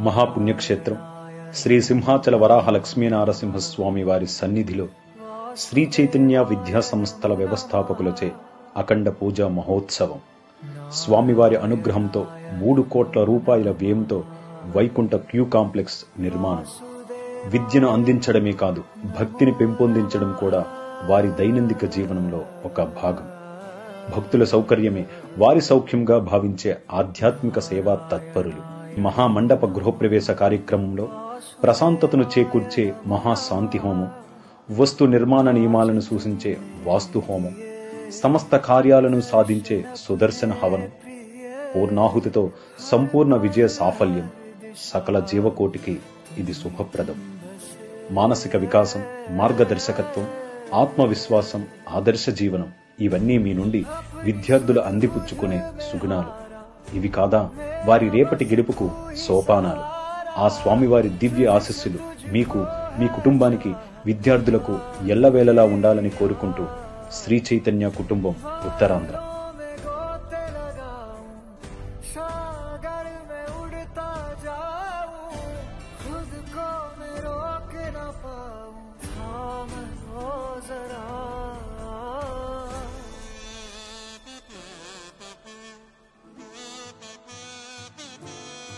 మహాపుణ్యక్షేత్రం శ్రీ సింహాచల వరాహ లక్ష్మీనారసింహస్వామి వారి సన్నిధిలో శ్రీ చైతన్య విద్యా సంస్థల వ్యవస్థాపకులచే అఖండ పూజా మహోత్సవం. స్వామివారి అనుగ్రహంతో 3 కోట్ల రూపాయల వ్యయంతో వైకుంఠ క్యూ కాంప్లెక్స్ నిర్మాణం. విద్యను అందించడమే కాదు, భక్తిని పెంపొందించడం కూడా వారి దైనందిక జీవనంలో ఒక భాగం. భక్తుల సౌకర్యమే వారి సౌఖ్యంగా భావించే ఆధ్యాత్మిక సేవా తత్పరులు. మహామండప గృహప్రవేశ కార్యక్రమంలో ప్రశాంతతను చేకూర్చే మహాశాంతి హోమం, వస్తు నిర్మాణ నియమాలను సూచించే వాస్తు హోమం, సమస్త కార్యాలను సాధించే సుదర్శన హవనం, పూర్ణాహుతితో సంపూర్ణ విజయ సాఫల్యం. సకల జీవకోటికి ఇది శుభప్రదం. మానసిక వికాసం, మార్గదర్శకత్వం, ఆత్మవిశ్వాసం, ఆదర్శ జీవనం ఇవన్నీ మీ నుండి విద్యార్థులు అందిపుచ్చుకునే సుగుణాలు. ఇవి కాదా వారి రేపటి గెలుపుకు సోపానాలు. ఆ స్వామివారి దివ్య ఆశీస్సులు మీకు, మీ కుటుంబానికి, విద్యార్థులకు ఎల్లవేళలా ఉండాలని కోరుకుంటూ శ్రీ చైతన్య కుటుంబం, ఉత్తరాంధ్ర.